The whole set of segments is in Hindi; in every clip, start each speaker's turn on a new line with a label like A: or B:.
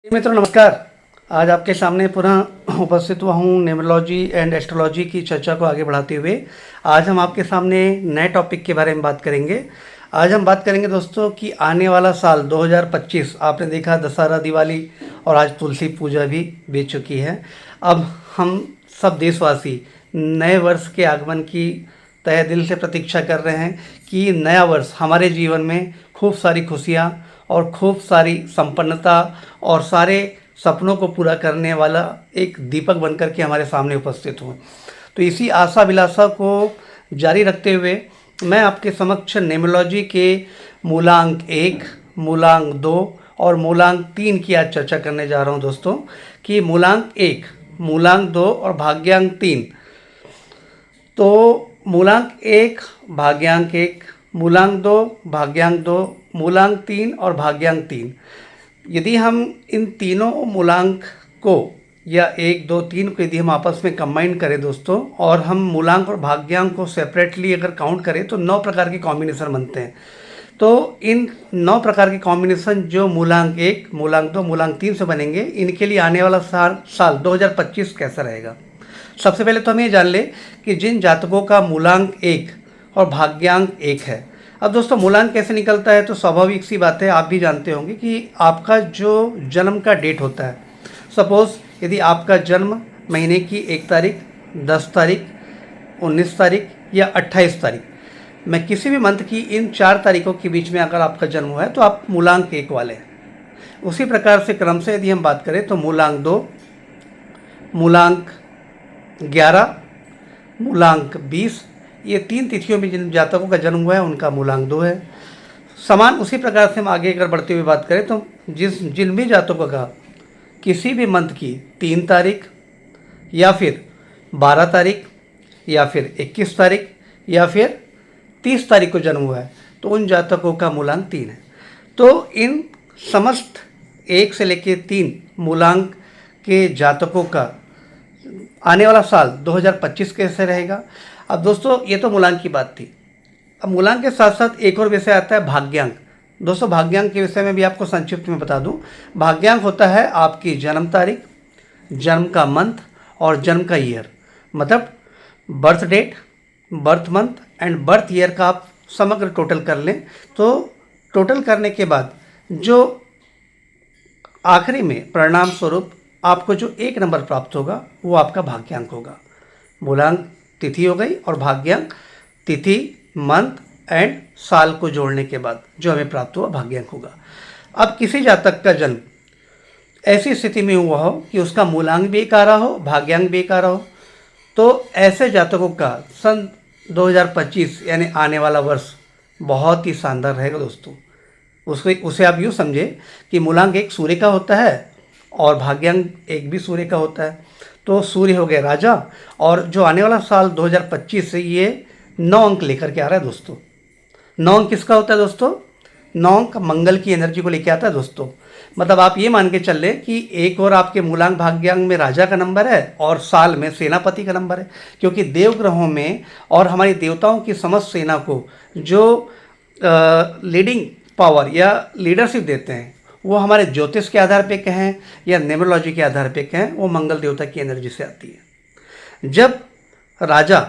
A: मित्रों नमस्कार। आज आपके सामने पुनः उपस्थित हुआ हूँ न्यूमरोलॉजी एंड एस्ट्रोलॉजी की चर्चा को आगे बढ़ाते हुए। आज हम आपके सामने नए टॉपिक के बारे में बात करेंगे। आज हम बात करेंगे दोस्तों कि आने वाला साल 2025 आपने देखा दशहरा, दिवाली और आज तुलसी पूजा भी बीत चुकी है। अब हम सब देशवासी नए वर्ष के आगमन की तहे दिल से प्रतीक्षा कर रहे हैं कि नया वर्ष हमारे जीवन में खूब सारी खुशियाँ और खूब सारी संपन्नता और सारे सपनों को पूरा करने वाला एक दीपक बनकर के हमारे सामने उपस्थित हो। तो इसी आशा विलासा को जारी रखते हुए मैं आपके समक्ष न्यूमरोलॉजी के मूलांक 1, मूलांक 2 और मूलांक 3 की आज चर्चा करने जा रहा हूं दोस्तों कि मूलांक 1, मूलांक 2 और भाग्यांक 3। तो मूलांक 1 भाग्यांक 1, मूलांक 2 भाग्यांक 2, मूलांक 3 और भाग्यांक 3। यदि हम इन तीनों मूलांक को या 1, 2, 3 को यदि हम आपस में कंबाइन करें दोस्तों और हम मूलांक और भाग्यांक को सेपरेटली अगर काउंट करें तो 9 प्रकार के कॉम्बिनेशन बनते हैं। तो इन 9 प्रकार के कॉम्बिनेशन जो मूलांक 1, मूलांक 2, मूलांक 3 से बनेंगे, इनके लिए आने वाला साल 2025 कैसा रहेगा। सबसे पहले तो हम ये जान ले कि जिन जातकों का मूलांक 1 और भाग्यांक 1 है। अब दोस्तों मूलांक कैसे निकलता है, तो स्वाभाविक सी बात है, आप भी जानते होंगे कि आपका जो जन्म का डेट होता है। सपोज़ यदि आपका जन्म महीने की 1 तारीख, 10 तारीख, 19 तारीख या 28 तारीख, मैं किसी भी मंथ की इन 4 तारीखों के बीच में अगर आपका जन्म हुआ है तो आप मूलांक 1 वाले हैं। उसी प्रकार से क्रम से यदि हम बात करें तो मूलांक 2, मूलांक 11, मूलांक 20, ये 3 तिथियों में जिन जातकों का जन्म हुआ है उनका मूलांक 2 है। समान उसी प्रकार से हम आगे अगर बढ़ते हुए बात करें तो जिन भी जातकों का किसी भी मंथ की 3 तारीख या फिर 12 तारीख या फिर 21 तारीख या फिर 30 तारीख को जन्म हुआ है तो उन जातकों का मूलांक 3 है। तो इन समस्त 1 से लेकर 3 मूलांक के जातकों का आने वाला साल 2025 कैसे रहेगा। अब दोस्तों ये तो मूलांक की बात थी। अब मूलांक के साथ साथ एक और विषय आता है भाग्यांक। दोस्तों भाग्यांक के विषय में भी आपको संक्षिप्त में बता दूं। भाग्यांक होता है आपकी जन्म तारीख, जन्म का मंथ और जन्म का ईयर, मतलब birth date, birth month and birth year का आप समग्र टोटल कर लें। तो टोटल करने के बाद जो आखिरी में परिणाम स्वरूप आपको जो 1 नंबर प्राप्त होगा वो आपका भाग्यांक होगा। मूलांक तिथि हो गई और भाग्यांक तिथि, मंथ एंड साल को जोड़ने के बाद जो हमें प्राप्त हुआ भाग्यांक होगा। अब किसी जातक का जन्म ऐसी स्थिति में हुआ हो कि उसका मूलांक भी 1 आ रहा हो, भाग्यांक भी 1 आ रहा हो, तो ऐसे जातकों का सन 2025 यानी आने वाला वर्ष बहुत ही शानदार रहेगा दोस्तों। उसे आप यूँ समझे कि मूलांक 1 सूर्य का होता है और भाग्यांक 1 भी सूर्य का होता है। तो सूर्य हो गया राजा और जो आने वाला साल 2025 से ये 9 अंक लेकर के आ रहा है दोस्तों। 9 अंक किसका होता है दोस्तों? 9 अंक मंगल की एनर्जी को लेकर आता है दोस्तों। मतलब आप ये मान के चल रहे कि एक और आपके मूलांक भाग्यांक में राजा का नंबर है और साल में सेनापति का नंबर है, क्योंकि देवग्रहों में और हमारी देवताओं की समस्त सेना को जो लीडिंग पावर या लीडरशिप देते हैं वो हमारे ज्योतिष के आधार पे कहें या न्यूमरोलॉजी के आधार पे कहें, वो मंगल देवता की एनर्जी से आती है। जब राजा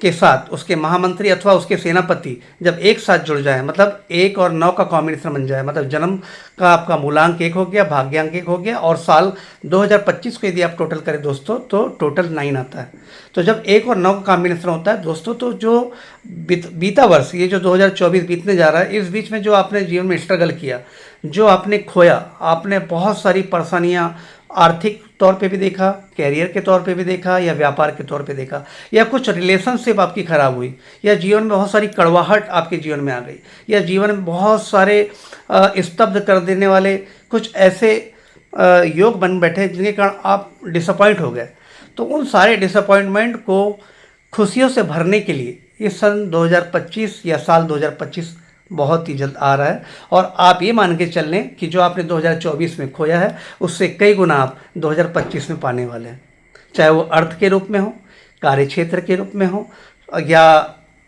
A: के साथ उसके महामंत्री अथवा उसके सेनापति जब एक साथ जुड़ जाए, मतलब 1 और 9 का कॉम्बिनेशन बन जाए, मतलब जन्म का आपका मूलांक 1 हो गया, भाग्यांक 1 हो गया और साल 2025 को यदि आप टोटल करें दोस्तों तो टोटल 9 आता है। तो जब 1 और 9 का कॉम्बिनेशन होता है दोस्तों, तो जो बीता वर्ष, ये जो 2024 बीतने जा रहा है, इस बीच में जो आपने जीवन में स्ट्रगल किया, जो आपने खोया, आपने बहुत सारी परेशानियाँ आर्थिक तौर पे भी देखा, कैरियर के तौर पे भी देखा या व्यापार के तौर पे देखा, या कुछ रिलेशनशिप आपकी खराब हुई, या जीवन में बहुत सारी कड़वाहट आपके जीवन में आ गई, या जीवन में बहुत सारे स्तब्ध कर देने वाले कुछ ऐसे योग बन बैठे जिनके कारण आप डिसअपॉइंट हो गए। तो उन सारे डिसअपॉइंटमेंट को खुशियों से भरने के लिए ये सन 2025 या साल 2025 बहुत ही जल्द आ रहा है। और आप ये मान के चल लें कि जो आपने 2024 में खोया है उससे कई गुना आप 2025 में पाने वाले हैं, चाहे वो अर्थ के रूप में हो, कार्य क्षेत्र के रूप में हो या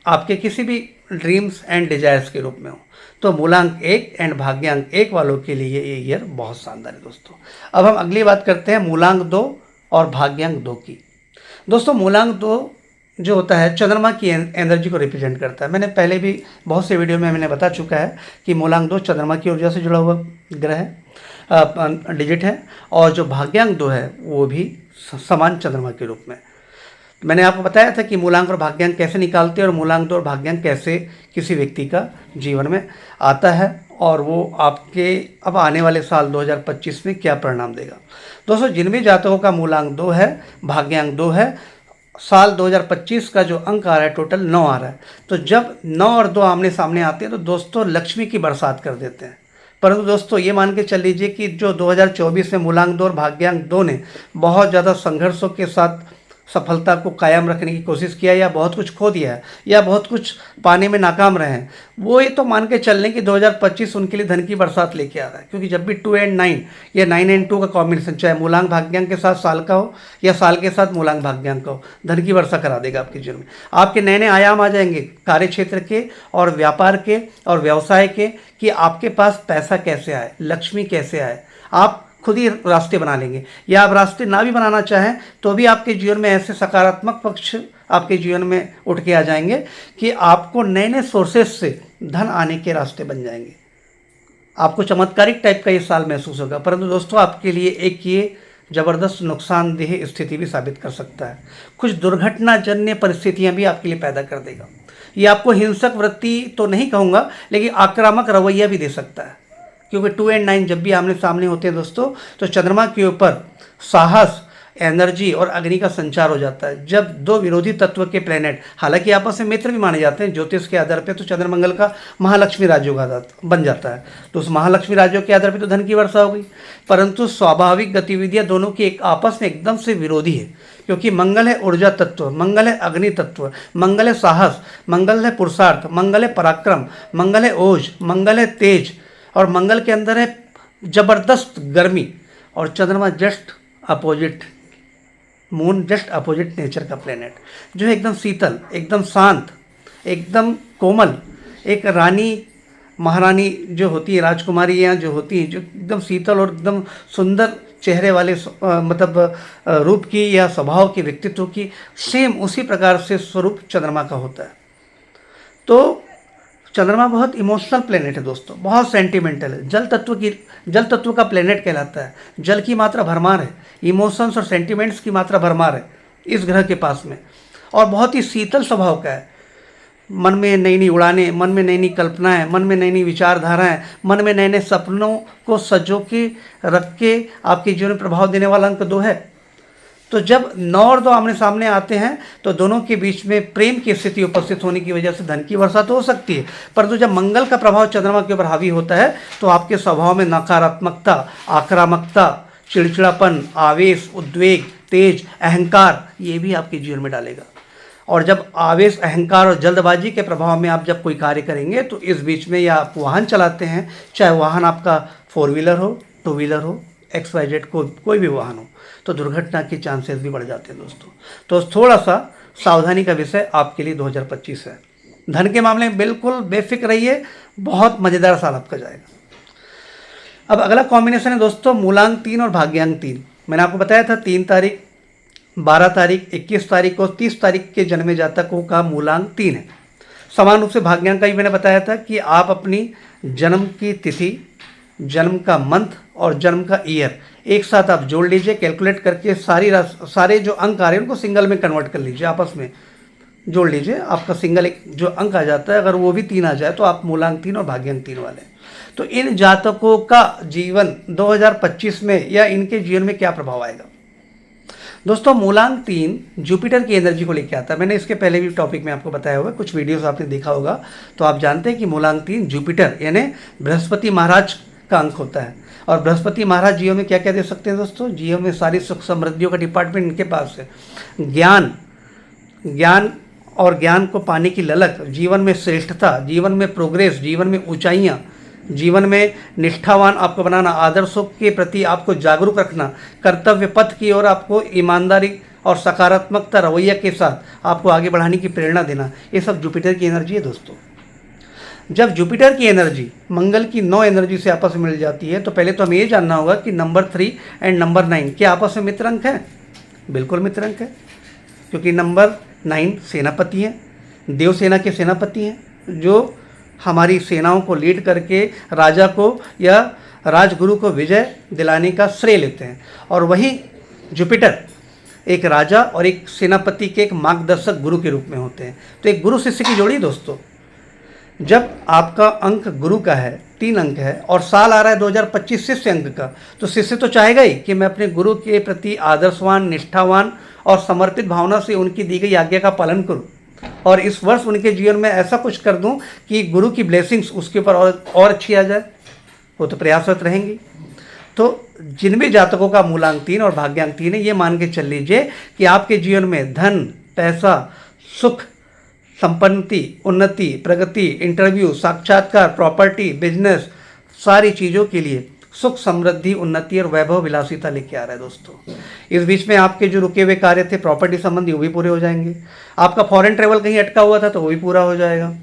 A: आपके किसी भी ड्रीम्स एंड डिजायर्स के रूप में हो। तो मूलांक 1 एंड भाग्यांक 1 वालों के लिए ये ईयर बहुत शानदार है दोस्तों। अब हम अगली बात करते हैं मूलांक 2 और भाग्यांक 2 की। दोस्तों मूलांक 2 जो होता है चंद्रमा की एनर्जी को रिप्रेजेंट करता है। मैंने पहले भी बहुत से वीडियो में मैंने बता चुका है कि मूलांक 2 चंद्रमा की ऊर्जा से जुड़ा हुआ ग्रह है, डिजिट है, और जो भाग्यांक 2 है वो भी समान चंद्रमा के रूप में। मैंने आपको बताया था कि मूलांक और भाग्यांक कैसे निकालते हैं और मूलांक 2 और भाग्यांक कैसे किसी व्यक्ति का जीवन में आता है और वो आपके अब आने वाले साल 2025 में क्या परिणाम देगा। दोस्तों जिन भी जातकों का मूलांक 2 है, भाग्यांक 2 है, साल 2025 का जो अंक आ रहा है टोटल 9 आ रहा है। तो जब 9 और 2 आमने सामने आते हैं तो दोस्तों लक्ष्मी की बरसात कर देते हैं। परंतु दोस्तों ये मान के चल लीजिए कि जो 2024 में मूलांक 2 और भाग्यांक 2 ने बहुत ज़्यादा संघर्षों के साथ सफलता को कायम रखने की कोशिश किया या बहुत कुछ खो दिया है या बहुत कुछ पाने में नाकाम रहे हैं, वो ये तो मान के चल लें कि 2025 उनके लिए धन की बरसात लेके आ रहा है। क्योंकि जब भी 2 एंड 9 या 9 एंड 2 का कॉम्बिनेशन, चाहे मूलांक भाग्यांक के साथ साल का हो या साल के साथ मूलांक भाग्यांक का हो, धन की वर्षा करा देगा आपके जीवन में। आपके नए नए आयाम आ जाएंगे कार्य क्षेत्र के और व्यापार के और व्यवसाय के, कि आपके पास पैसा कैसे आए, लक्ष्मी कैसे आए, आप खुद ही रास्ते बना लेंगे। या आप रास्ते ना भी बनाना चाहें तो भी आपके जीवन में ऐसे सकारात्मक पक्ष आपके जीवन में उठ के आ जाएंगे कि आपको नए नए सोर्सेज से धन आने के रास्ते बन जाएंगे। आपको चमत्कारिक टाइप का ये साल महसूस होगा। परंतु दोस्तों आपके लिए एक ये ज़बरदस्त नुकसानदेह स्थिति भी साबित कर सकता है। कुछ दुर्घटनाजन्य परिस्थितियां भी आपके लिए पैदा कर देगा। ये आपको हिंसक वृत्ति तो नहीं कहूँगा, लेकिन आक्रामक रवैया भी दे सकता है। क्योंकि 2 एंड 9 जब भी आमने सामने होते हैं दोस्तों तो चंद्रमा के ऊपर साहस, एनर्जी और अग्नि का संचार हो जाता है। जब दो विरोधी तत्व के प्लेनेट, हालांकि आपस में मित्र भी माने जाते हैं ज्योतिष के आधार पे, तो चंद्रमंगल का महालक्ष्मी राज्यों बन जाता है। तो उस महालक्ष्मी राज्यों के आधार पे तो धन की वर्षा हो गई। परंतु स्वाभाविक गतिविधियां दोनों की एक आपस में एकदम से विरोधी है। क्योंकि मंगल है ऊर्जा तत्व, मंगल है अग्नि तत्व, मंगल है साहस, मंगल है पुरुषार्थ, मंगल है पराक्रम, मंगल है ओज, मंगल है तेज, और मंगल के अंदर है जबरदस्त गर्मी। और चंद्रमा just opposite, moon just opposite nature का प्लेनेट, जो है एकदम शीतल, एकदम शांत, एकदम कोमल, एक रानी महारानी जो होती है, राजकुमारियाँ जो होती हैं, जो एकदम शीतल और एकदम सुंदर चेहरे वाले मतलब रूप की या स्वभाव की, व्यक्तित्व की, सेम उसी प्रकार से स्वरूप चंद्रमा का होता है। तो चंद्रमा बहुत इमोशनल प्लेनेट है दोस्तों, बहुत सेंटिमेंटल है, जल तत्व का प्लेनेट कहलाता है। जल की मात्रा भरमार है, इमोशंस और सेंटिमेंट्स की मात्रा भरमार है इस ग्रह के पास में, और बहुत ही शीतल स्वभाव का है। मन में नई नई उड़ानें, मन में नई नई कल्पनाएं, मन में नई नई विचारधाराएं, मन में नए नए सपनों को सजो के रख के आपके जीवन में प्रभाव देने वाला अंक 2 है। तो जब 9 और 2 आमने सामने आते हैं तो दोनों के बीच में प्रेम की स्थिति उपस्थित होने की वजह से धन की वर्षा तो हो सकती है। परंतु जब मंगल का प्रभाव चंद्रमा के ऊपर हावी होता है तो आपके स्वभाव में नकारात्मकता, आक्रामकता, चिड़चिड़ापन, आवेश, उद्वेग, तेज, अहंकार, ये भी आपके जीवन में डालेगा। और जब आवेश, अहंकार और जल्दबाजी के प्रभाव में आप जब कोई कार्य करेंगे तो इस बीच में या आप वाहन चलाते हैं, चाहे वाहन आपका 4 व्हीलर हो, 2 व्हीलर हो, XYZ कोई भी वाहन हो, तो दुर्घटना के चांसेस भी बढ़ जाते हैं दोस्तों। तो थोड़ा सा सावधानी का विषय आपके लिए 2025 है। धन के मामले में बिल्कुल बेफिक्र रहिए, बहुत मज़ेदार साल आपका जाएगा। अब अगला कॉम्बिनेशन है दोस्तों मूलांक 3 और भाग्यांक 3। मैंने आपको बताया था 3 तारीख, 12 तारीख, 21 तारीख और 30 तारीख के जन्मे जातकों का मूलांक 3 है। समान रूप से भाग्यांक का भी मैंने बताया था कि आप अपनी जन्म की तिथि, जन्म का मंथ और जन्म का ईयर एक साथ आप जोड़ लीजिए, कैलकुलेट करके सारे जो अंक आ रहे हैं उनको सिंगल में कन्वर्ट कर लीजिए, आपस में जोड़ लीजिए। आपका सिंगल एक जो अंक आ जाता है, अगर वो भी 3 आ जाए तो आप मूलांक 3 और भाग्यांक 3 वाले। तो इन जातकों का जीवन 2025 में या इनके जीवन में क्या प्रभाव आएगा दोस्तों। मूलांक 3 जुपिटर की एनर्जी को लेकर आता है। मैंने इसके पहले भी टॉपिक में आपको बताया होगा, कुछ वीडियोस आपने देखा होगा, तो आप जानते हैं कि मूलांक 3 जुपिटर यानी बृहस्पति महाराज का अंक होता है। और बृहस्पति महाराज जीवन में क्या क्या दे सकते हैं दोस्तों। जीवन में सारी सुख समृद्धियों का डिपार्टमेंट इनके पास है। ज्ञान और ज्ञान को पाने की ललक, जीवन में श्रेष्ठता, जीवन में प्रोग्रेस, जीवन में ऊंचाइयाँ, जीवन में निष्ठावान आपको बनाना, आदर्शों के प्रति आपको जागरूक रखना, कर्तव्य पथ की ओर आपको ईमानदारी और सकारात्मकता रवैया के साथ आपको आगे बढ़ाने की प्रेरणा देना, ये सब जुपिटर की एनर्जी है दोस्तों। जब जुपिटर की एनर्जी मंगल की 9 एनर्जी से आपस में मिल जाती है, तो पहले तो हमें ये जानना होगा कि नंबर 3 एंड नंबर 9 क्या आपस में मित्र अंक है? बिल्कुल मित्र अंक है, क्योंकि नंबर 9 सेनापति हैं, देव सेना के सेनापति हैं, जो हमारी सेनाओं को लीड करके राजा को या राजगुरु को विजय दिलाने का श्रेय लेते हैं। और वहीं जुपिटर एक राजा और एक सेनापति के एक मार्गदर्शक गुरु के रूप में होते हैं। तो एक गुरु शिष्य की जोड़ी दोस्तों, जब आपका अंक गुरु का है 3 अंक है और साल आ रहा है 2025 शिष्य अंक का, तो शिष्य तो चाहेगा ही कि मैं अपने गुरु के प्रति आदर्शवान, निष्ठावान और समर्पित भावना से उनकी दी गई आज्ञा का पालन करूं और इस वर्ष उनके जीवन में ऐसा कुछ कर दूं कि गुरु की ब्लेसिंग्स उसके ऊपर और अच्छी आ जाए। वो तो प्रयासरत रहेंगी। तो जिन भी जातकों का मूलांक 3 और भाग्यांक 3 है, ये मान के चल लीजिए कि आपके जीवन में धन, पैसा, सुख, संपत्ति, उन्नति, प्रगति, इंटरव्यू, साक्षात्कार, प्रॉपर्टी, बिजनेस, सारी चीज़ों के लिए सुख, समृद्धि, उन्नति और वैभव विलासिता लेके आ रहा है दोस्तों। इस बीच में आपके जो रुके हुए कार्य थे प्रॉपर्टी संबंधी, वो भी पूरे हो जाएंगे। आपका फॉरेन ट्रेवल कहीं अटका हुआ था तो वो भी पूरा हो जाएगा।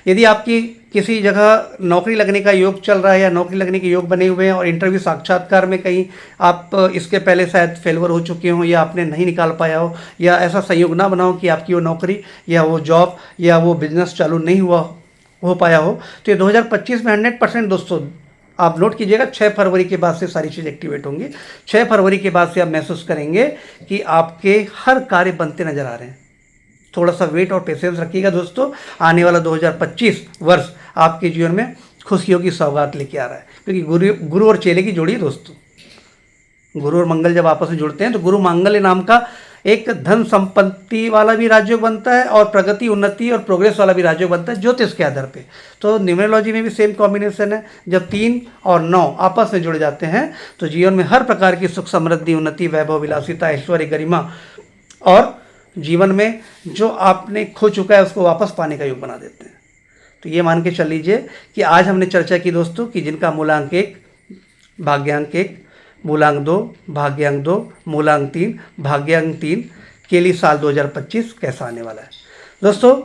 A: यदि आपकी किसी जगह नौकरी लगने का योग चल रहा है या नौकरी लगने के योग बने हुए हैं और इंटरव्यू साक्षात्कार में कहीं आप इसके पहले शायद फेलवर हो चुके हो या आपने नहीं निकाल पाया हो या ऐसा संयोग ना बना हो कि आपकी वो नौकरी या वो जॉब या वो बिजनेस चालू नहीं हो पाया हो, तो ये 2025 में 100% दोस्तों आप नोट कीजिएगा, 6 फरवरी के बाद से सारी चीज़ एक्टिवेट होंगी। 6 फरवरी के बाद से आप महसूस करेंगे कि आपके हर कार्य बनते नजर आ रहे हैं। थोड़ा सा वेट और पेशेंस रखिएगा दोस्तों, आने वाला 2025 वर्ष आपके जीवन में खुशियों की सौगात लेके आ रहा है, क्योंकि गुरु और चेले की जोड़ी है दोस्तों। गुरु और मंगल जब आपस में जुड़ते हैं तो गुरु मांगल्य नाम का एक धन संपत्ति वाला भी राजयोग बनता है और प्रगति, उन्नति और प्रोग्रेस वाला भी राजयोग बनता है ज्योतिष के आधार पे। तो न्यूमरोलॉजी में भी सेम कॉम्बिनेशन है। जब 3 और 9 आपस में जुड़ जाते हैं तो जीवन में हर प्रकार की सुख, समृद्धि, उन्नति, वैभव, विलासिता, ऐश्वर्य, गरिमा और जीवन में जो आपने खो चुका है उसको वापस पाने का योग बना देते हैं। तो ये मान के चल लीजिए कि आज हमने चर्चा की दोस्तों कि जिनका मूलांक 1, भाग्यांक 1, मूलांक 2, भाग्यांक 2, मूलांक 3, भाग्यांक 3 के लिए साल 2025 कैसा आने वाला है। दोस्तों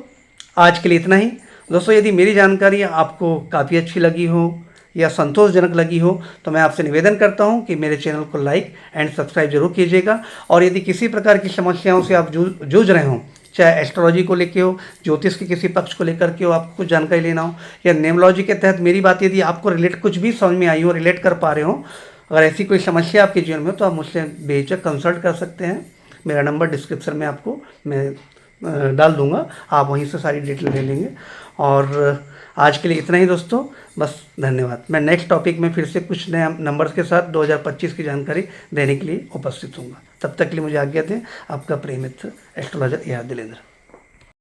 A: आज के लिए इतना ही। दोस्तों यदि मेरी जानकारी आपको काफ़ी अच्छी लगी हो या संतोषजनक लगी हो तो मैं आपसे निवेदन करता हूं कि मेरे चैनल को लाइक एंड सब्सक्राइब जरूर कीजिएगा। और यदि किसी प्रकार की समस्याओं से आप जूझ रहे हों, चाहे एस्ट्रोलॉजी को लेके हो, ज्योतिष के किसी पक्ष को लेकर के हो, आपको कुछ जानकारी लेना हो, या न्यूमरोलॉजी के तहत मेरी बात यदि आपको रिलेट कुछ भी समझ में आई हो, रिलेट कर पा रहे हो, अगर ऐसी कोई समस्या आपके जीवन में हो तो आप मुझसे बेझिझक कंसल्ट कर सकते हैं। मेरा नंबर डिस्क्रिप्शन में आपको मैं डाल दूंगा, आप वहीं से सारी डिटेल ले लेंगे। और आज के लिए इतना ही दोस्तों, बस धन्यवाद। मैं नेक्स्ट टॉपिक में फिर से कुछ नए नंबर्स के साथ 2025 की जानकारी देने के लिए उपस्थित हूँगा। तब तक के लिए मुझे आज्ञा दें। आपका प्रेम मित्र एस्ट्रोलॉजर ए आर दिलेंद्र।